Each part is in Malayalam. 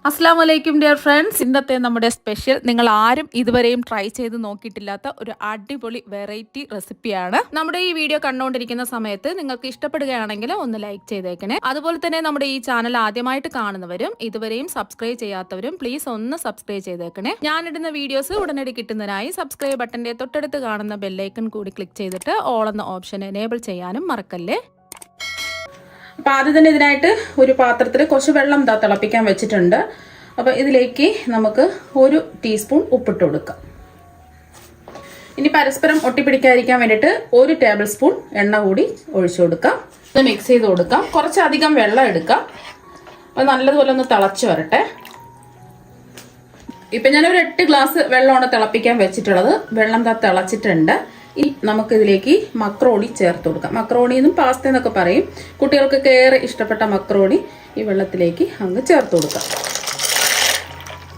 അസ്സാം വലൈക്കും ഡിയർ ഫ്രണ്ട്സ്. ഇന്നത്തെ നമ്മുടെ സ്പെഷ്യൽ നിങ്ങൾ ആരും ഇതുവരെയും ട്രൈ ചെയ്ത് നോക്കിയിട്ടില്ലാത്ത ഒരു അടിപൊളി വെറൈറ്റി റെസിപ്പിയാണ്. നമ്മുടെ ഈ വീഡിയോ കണ്ടുകൊണ്ടിരിക്കുന്ന സമയത്ത് നിങ്ങൾക്ക് ഇഷ്ടപ്പെടുകയാണെങ്കിൽ ഒന്ന് ലൈക്ക് ചെയ്തേക്കണേ. അതുപോലെ തന്നെ നമ്മുടെ ഈ ചാനൽ ആദ്യമായിട്ട് കാണുന്നവരും ഇതുവരെയും സബ്സ്ക്രൈബ് ചെയ്യാത്തവരും പ്ലീസ് ഒന്ന് സബ്സ്ക്രൈബ് ചെയ്തേക്കണേ. ഞാനിടുന്ന വീഡിയോസ് ഉടനടി കിട്ടുന്നതിനായി സബ്സ്ക്രൈബ് ബട്ടന്റെ തൊട്ടടുത്ത് കാണുന്ന ബെല്ലൈക്കൺ കൂടി ക്ലിക്ക് ചെയ്തിട്ട് ഓൾ എന്ന ഓപ്ഷൻ എനേബിൾ ചെയ്യാനും മറക്കല്ലേ. അപ്പം ആദ്യം തന്നെ ഇതിനായിട്ട് ഒരു പാത്രത്തിൽ കുറച്ച് വെള്ളം തിളപ്പിക്കാൻ വെച്ചിട്ടുണ്ട്. അപ്പം ഇതിലേക്ക് നമുക്ക് 1 ടീസ്പൂൺ ഉപ്പിട്ട് കൊടുക്കാം. ഇനി പരസ്പരം ഒട്ടിപ്പിടിക്കാതിരിക്കാൻ വേണ്ടിയിട്ട് 1 ടേബിൾ സ്പൂൺ എണ്ണ കൂടി ഒഴിച്ചു കൊടുക്കാം. ഇത് മിക്സ് ചെയ്ത് കൊടുക്കാം. കുറച്ചധികം വെള്ളം എടുക്കാം. അത് നല്ലതുപോലെ ഒന്ന് തിളച്ച് വരട്ടെ. ഇപ്പം ഞാനൊരു 8 ഗ്ലാസ് വെള്ളമാണ് തിളപ്പിക്കാൻ വെച്ചിട്ടുള്ളത്. വെള്ളം തിളച്ചിട്ടുണ്ട്. ഇനി നമുക്കിതിലേക്ക് മക്രോണി ചേർത്ത് കൊടുക്കാം. മക്രോണി എന്നും പാസ്ത എന്നൊക്കെ പറയും. കുട്ടികൾക്കൊക്കെ ഏറെ ഇഷ്ടപ്പെട്ട മക്രോണി ഈ വെള്ളത്തിലേക്ക് അങ്ങ് ചേർത്ത് കൊടുക്കാം.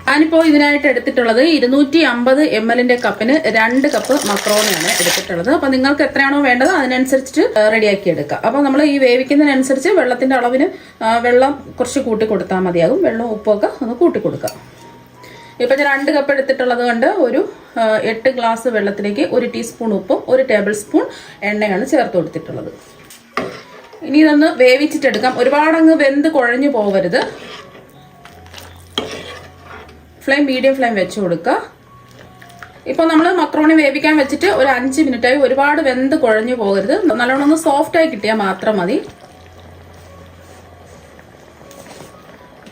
ഞാനിപ്പോൾ ഇതിനായിട്ട് എടുത്തിട്ടുള്ളത് 250 ml കപ്പിന് 2 കപ്പ് മക്രോണിയാണ് എടുത്തിട്ടുള്ളത്. അപ്പം നിങ്ങൾക്ക് എത്രയാണോ വേണ്ടത് അതിനനുസരിച്ചിട്ട് റെഡിയാക്കി എടുക്കാം. അപ്പം നമ്മൾ ഈ വേവിക്കുന്നതിനനുസരിച്ച് വെള്ളത്തിന്റെ അളവിന് വെള്ളം കുറച്ച് കൂട്ടി കൊടുത്താൽ മതിയാകും. വെള്ളവും ഉപ്പൊക്കെ ഒന്ന് കൂട്ടി കൊടുക്കാം. ഇപ്പം ഞാൻ 2 കപ്പ് എടുത്തിട്ടുള്ളത് കൊണ്ട് ഒരു 8 ഗ്ലാസ് വെള്ളത്തിലേക്ക് 1 ടീസ്പൂൺ ഉപ്പും 1 ടേബിൾ സ്പൂൺ എണ്ണയാണ് ചേർത്ത് കൊടുത്തിട്ടുള്ളത്. ഇനി ഇതൊന്ന് വേവിച്ചിട്ടെടുക്കാം. ഒരുപാടങ്ങ് വെന്ത് കുഴഞ്ഞു പോകരുത്. മീഡിയം ഫ്ലെയിം വെച്ച് കൊടുക്കുക. ഇപ്പൊ നമ്മൾ മക്രോണി വേവിക്കാൻ വെച്ചിട്ട് ഒരു 5 മിനിറ്റായി. ഒരുപാട് വെന്ത് കുഴഞ്ഞു പോകരുത്. നല്ലോണം ഒന്ന് സോഫ്റ്റ് ആയി കിട്ടിയാൽ മാത്രം മതി.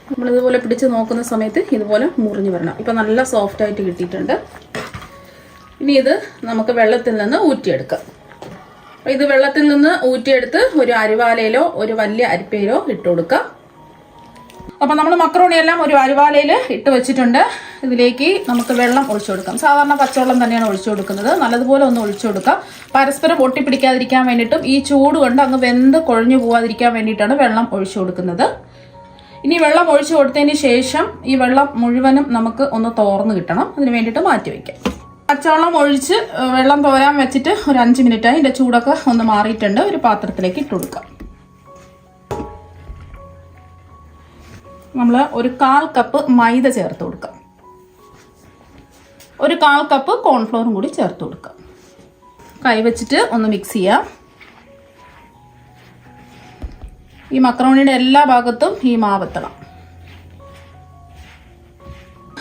നമ്മളിതുപോലെ പിടിച്ച് നോക്കുന്ന സമയത്ത് ഇതുപോലെ മുറിഞ്ഞു വരണം. ഇപ്പൊ നല്ല സോഫ്റ്റ് ആയിട്ട് കിട്ടിയിട്ടുണ്ട്. ഇനി ഇത് നമുക്ക് വെള്ളത്തിൽ നിന്ന് ഊറ്റിയെടുക്കാം. ഇത് വെള്ളത്തിൽ നിന്ന് ഊറ്റിയെടുത്ത് ഒരു അരിവാലയിലോ ഒരു വലിയ അരിപ്പയിലോ ഇട്ട് കൊടുക്കാം. അപ്പൊ നമ്മൾ മക്രോണി എല്ലാം ഒരു അരിവാലയിൽ ഇട്ട് വെച്ചിട്ടുണ്ട്. ഇതിലേക്ക് നമുക്ക് വെള്ളം ഒഴിച്ചു കൊടുക്കാം. സാധാരണ പച്ചവെള്ളം തന്നെയാണ് ഒഴിച്ചു കൊടുക്കുന്നത്. നല്ലതുപോലെ ഒന്ന് ഒഴിച്ചു കൊടുക്കാം. പരസ്പരം ഒട്ടിപ്പിടിക്കാതിരിക്കാൻ വേണ്ടിയിട്ടും ഈ ചൂട് കൊണ്ട് അങ്ങ് വെന്ത് കുഴഞ്ഞു പോവാതിരിക്കാൻ വേണ്ടിയിട്ടാണ് വെള്ളം ഒഴിച്ചു കൊടുക്കുന്നത്. ഇനി വെള്ളം ഒഴിച്ചു കൊടുത്തതിന് ശേഷം ഈ വെള്ളം മുഴുവനും നമുക്ക് ഒന്ന് തോർന്ന് കിട്ടണം. അതിന് വേണ്ടിയിട്ട് മാറ്റി വയ്ക്കാം. പച്ചവെള്ളം ഒഴിച്ച് വെള്ളം തോരാൻ വെച്ചിട്ട് ഒരു 5 മിനിറ്റായി. ഇതിന്റെ ചൂടൊക്കെ ഒന്ന് മാറിയിട്ടുണ്ട്. ഒരു പാത്രത്തിലേക്ക് ഇട്ട് കൊടുക്കാം. നമ്മൾ ഒരു 1/4 കപ്പ് മൈദ ചേർത്ത് കൊടുക്കാം. ഒരു 1/4 കപ്പ് കോൺഫ്ലോറും കൂടി ചേർത്ത് കൊടുക്കാം. കൈ വെച്ചിട്ട് ഒന്ന് മിക്സ് ചെയ്യാം. ഈ മക്രോണിയുടെ എല്ലാ ഭാഗത്തും ഈ മാവെത്തണം.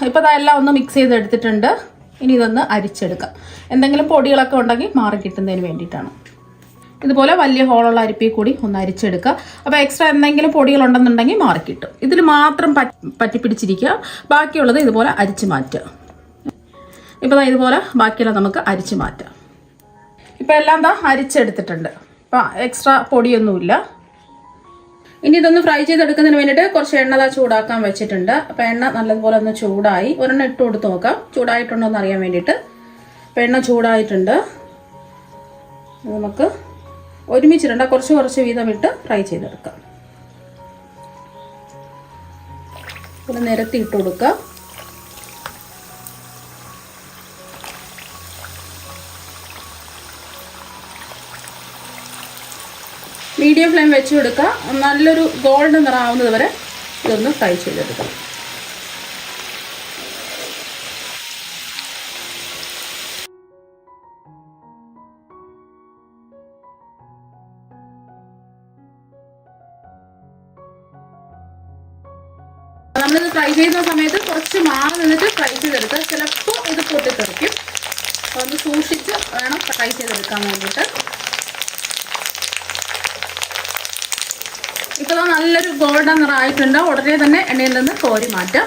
ഇപ്പൊ അതെല്ലാം ഒന്ന് മിക്സ് ചെയ്തെടുത്തിട്ടുണ്ട്. ഇനി ഇതൊന്ന് അരിച്ചെടുക്കാം. എന്തെങ്കിലും പൊടികളൊക്കെ ഉണ്ടെങ്കിൽ മാറി കിട്ടുന്നതിന് വേണ്ടിയിട്ടാണ്. ഇതുപോലെ വലിയ ഹോളുള്ള അരിപ്പി കൂടി ഒന്ന് അരിച്ചെടുക്കുക. അപ്പോൾ എക്സ്ട്രാ എന്തെങ്കിലും പൊടികൾ ഉണ്ടെന്നുണ്ടെങ്കിൽ മാറിക്കിട്ടും. ഇതിൽ മാത്രം പറ്റിപ്പിടിച്ചിരിക്കുക. ബാക്കിയുള്ളത് ഇതുപോലെ അരിച്ചു മാറ്റുക. ഇപ്പോൾ ഇതുപോലെ ബാക്കിയെല്ലാം നമുക്ക് അരിച്ചു മാറ്റാം. ഇപ്പം എല്ലാം അരിച്ചെടുത്തിട്ടുണ്ട്. അപ്പം എക്സ്ട്രാ പൊടിയൊന്നുമില്ല. ഇനി ഇതൊന്ന് ഫ്രൈ ചെയ്തെടുക്കുന്നതിന് വേണ്ടിയിട്ട് കുറച്ച് എണ്ണ ചൂടാക്കാൻ വെച്ചിട്ടുണ്ട്. അപ്പം എണ്ണ നല്ലതുപോലെ ഒന്ന് ചൂടായി. ഒരെണ്ണം ഇട്ട് കൊടുത്ത് നോക്കാം ചൂടായിട്ടുണ്ടോ എന്ന് അറിയാൻ വേണ്ടിയിട്ട്. അപ്പം എണ്ണ ചൂടായിട്ടുണ്ട്. നമുക്ക് ഒരുമിച്ചിട്ടുണ്ട്. കുറച്ച് വീതം ഇട്ട് ഫ്രൈ ചെയ്തെടുക്കാം. ഒന്ന് നിരത്തി ഇട്ട് കൊടുക്കുക. മീഡിയം ഫ്ലെയിം വെച്ച് കൊടുക്കുക. നല്ലൊരു ഗോൾഡൻ നിറാവുന്നത് വരെ ഇതൊന്ന് ഫ്രൈ ചെയ്തെടുക്കാം. നമ്മളിത് ഫ്രൈ ചെയ്യുന്ന സമയത്ത് കുറച്ച് മാവ് നിന്നിട്ട് ഫ്രൈ ചെയ്തെടുക്കുക. ചിലപ്പോൾ ഇത് പൊട്ടിത്തെറിക്കും. ഒന്ന് സൂക്ഷിച്ച് വേണം ഫ്രൈ ചെയ്തെടുക്കാൻ വേണ്ടിയിട്ട്. ഇപ്പോൾ നല്ലൊരു ഗോൾഡൻ നിറമായിട്ടുണ്ട്. ഉടനെ തന്നെ എണ്ണയിൽ നിന്ന് കോരി മാറ്റാം.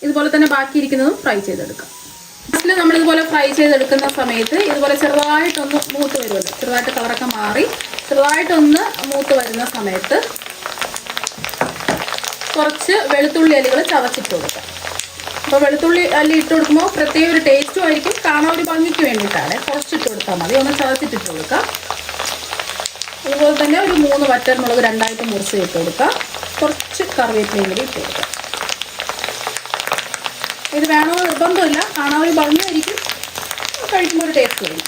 ഇതുപോലെ തന്നെ ബാക്കിയിരിക്കുന്നതും ഫ്രൈ ചെയ്തെടുക്കാം. ഫസ്റ്റിൽ നമ്മളിതുപോലെ ഫ്രൈ ചെയ്തെടുക്കുന്ന സമയത്ത് ഇതുപോലെ ചെറുതായിട്ടൊന്ന് മൂത്ത് വരുമല്ലോ. ചെറുതായിട്ട് കളറൊക്കെ മാറി ചെറുതായിട്ടൊന്ന് മൂത്ത് വരുന്ന സമയത്ത് കുറച്ച് വെളുത്തുള്ളി അല്ലികൾ ചതച്ചിട്ട് കൊടുക്കാം. അപ്പോൾ വെളുത്തുള്ളി അല്ലി ഇട്ട് കൊടുക്കുമ്പോൾ പ്രത്യേക ഒരു ടേസ്റ്റും ആയിരിക്കും. കാണാൻ ഒരു ഭംഗിക്ക് വേണ്ടിയിട്ടാണ്. കുറച്ചിട്ട് കൊടുത്താൽ മതി. ഒന്ന് ചതച്ചിട്ടിട്ട് കൊടുക്കാം. അതുപോലെ തന്നെ ഒരു 3 വറ്റൽമുളക് 2ആയിട്ട് മുറിച്ച് ഇട്ട് കൊടുക്കാം. കുറച്ച് കറിവേപ്പിലയും കൂടി ഇട്ട് കൊടുക്കാം. ഇത് വേണമെന്ന് നിർബന്ധമില്ല. കാണാൻ ഒരു ഭംഗിയായിരിക്കും. കഴിക്കുമ്പോൾ ഒരു ടേസ്റ്റ് വരും.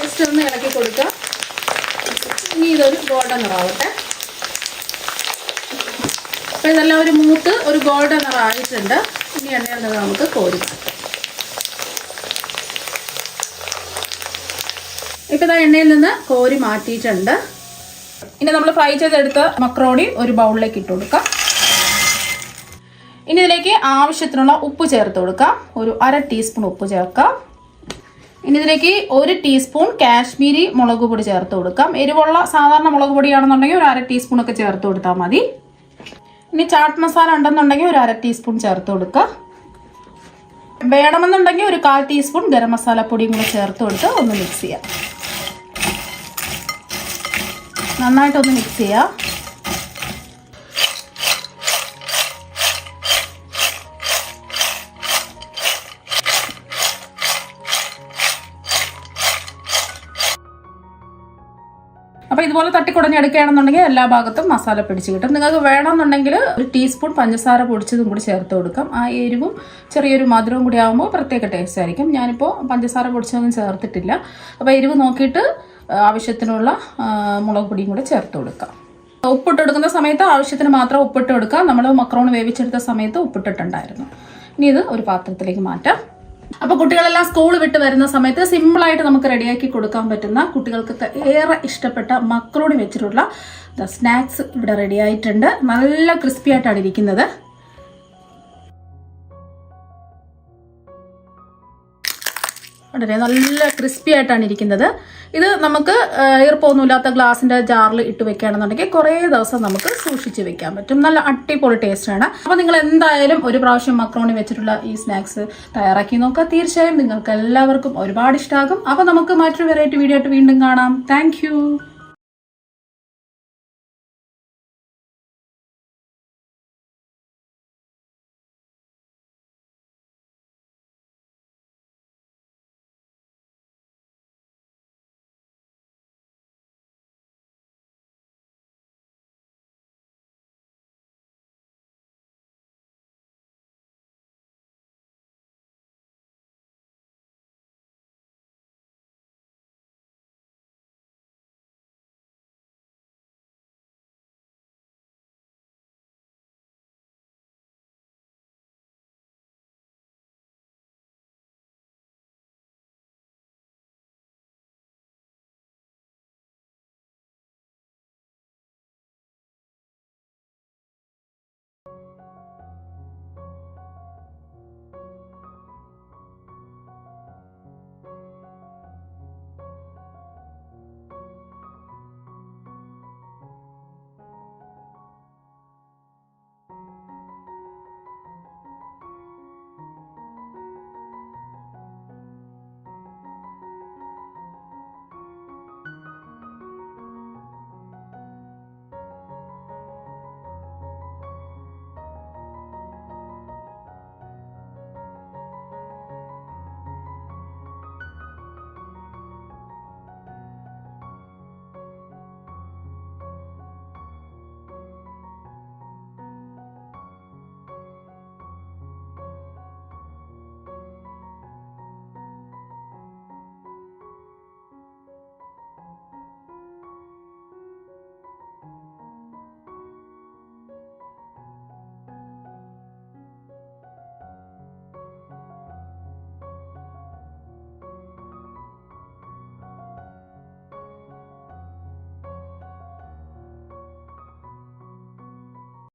ജസ്റ്റ് ഒന്ന് ഇളക്കി കൊടുക്കുക. ഇതൊരു ഗോൾഡൻ നിറാവട്ടെ. അപ്പോൾ ഇതെല്ലാം ഒരു മൂത്ത് ഒരു ഗോൾഡൻ നിറായിട്ടുണ്ട്. ഇനി എണ്ണയിൽ നിന്ന് നമുക്ക് കോരി മാറ്റാം. ഇപ്പോൾ ഇതാ എണ്ണയിൽ നിന്ന് കോരി മാറ്റിയിട്ടുണ്ട്. ഇനി നമ്മൾ ഫ്രൈ ചെയ്തെടുത്ത മക്രോണി ഒരു ബൗളിലേക്ക് ഇട്ട് കൊടുക്കാം. ഇനി ഇതിലേക്ക് ആവശ്യത്തിനുള്ള ഉപ്പ് ചേർത്ത് കൊടുക്കാം. ഒരു 1/2 ടീസ്പൂൺ ഉപ്പ് ചേർക്കാം. ഇനി ഇതിലേക്ക് 1 ടീസ്പൂൺ കാശ്മീരി മുളക് പൊടി ചേർത്ത് കൊടുക്കാം. എരിവുള്ള സാധാരണ മുളക് പൊടിയാണെന്നുണ്ടെങ്കിൽ ഒരു 1/2 ടീസ്പൂൺ ഒക്കെ ചേർത്ത് കൊടുത്താൽ മതി. ഇനി ചാട്ട് മസാല ഉണ്ടെന്നുണ്ടെങ്കിൽ ഒരു 1/2 ടീസ്പൂൺ ചേർത്ത് കൊടുക്കുക. വേണമെന്നുണ്ടെങ്കിൽ ഒരു 1/4 ടീസ്പൂൺ ഗരം മസാല പൊടിയും കൂടി ചേർത്ത് കൊടുത്ത് ഒന്ന് മിക്സ് ചെയ്യാം. നന്നായിട്ടൊന്ന് മിക്സ് ചെയ്യാം. അപ്പോൾ ഇതുപോലെ തട്ടിക്കുടഞ്ഞെടുക്കുകയാണെന്നുണ്ടെങ്കിൽ എല്ലാ ഭാഗത്തും മസാല പിടിച്ച് കിട്ടും. നിങ്ങൾക്ക് വേണമെന്നുണ്ടെങ്കിൽ ഒരു ടീസ്പൂൺ പഞ്ചസാര പൊടിച്ചതും കൂടി ചേർത്ത് കൊടുക്കാം. ആ എരിവും ചെറിയൊരു മധുരവും കൂടി ആകുമ്പോൾ പ്രത്യേക ടേസ്റ്റ് ആയിരിക്കും. ഞാനിപ്പോൾ പഞ്ചസാര പൊടിച്ചതൊന്നും ചേർത്തിട്ടില്ല. അപ്പോൾ എരിവ് നോക്കിയിട്ട് ആവശ്യത്തിനുള്ള മുളക് പൊടിയും കൂടി ചേർത്ത് കൊടുക്കാം. ഉപ്പിട്ട് കൊടുക്കുന്ന സമയത്ത് ആവശ്യത്തിന് മാത്രം ഉപ്പിട്ട് കൊടുക്കുക. നമ്മൾ മക്രോൺ വേവിച്ചെടുത്ത സമയത്ത് ഉപ്പിട്ടിട്ടുണ്ടായിരുന്നു. ഇനി ഇത് ഒരു പാത്രത്തിലേക്ക് മാറ്റാം. അപ്പോൾ കുട്ടികളെല്ലാം സ്കൂൾ വിട്ട് വരുന്ന സമയത്ത് സിമ്പിളായിട്ട് നമുക്ക് റെഡിയാക്കി കൊടുക്കാൻ പറ്റുന്ന കുട്ടികൾക്കൊക്കെ ഏറെ ഇഷ്ടപ്പെട്ട മക്രോണി വെച്ചിട്ടുള്ള സ്നാക്സ് ഇവിടെ റെഡി ആയിട്ടുണ്ട്. നല്ല ക്രിസ്പി ആയിട്ടാണ് ഇരിക്കുന്നത്. വളരെ നല്ല ക്രിസ്പി ആയിട്ടാണ് ഇരിക്കുന്നത്. ഇത് നമുക്ക് ഈർപ്പൊന്നുമില്ലാത്ത ഗ്ലാസിന്റെ ജാറിൽ ഇട്ട് വെക്കുകയാണെന്നുണ്ടെങ്കിൽ കുറേ ദിവസം നമുക്ക് സൂക്ഷിച്ച് വെക്കാൻ പറ്റും. നല്ല അടിപൊളി ടേസ്റ്റാണ്. അപ്പോൾ നിങ്ങൾ എന്തായാലും ഒരു പ്രാവശ്യം മക്രോണി വെച്ചിട്ടുള്ള ഈ സ്നാക്സ് തയ്യാറാക്കി നോക്കുക. തീർച്ചയായും നിങ്ങൾക്ക് എല്ലാവർക്കും ഒരുപാട് ഇഷ്ടമാകും. അപ്പോൾ നമുക്ക് മറ്റൊരു വെറൈറ്റി വീഡിയോ ആയിട്ട് വീണ്ടും കാണാം. താങ്ക്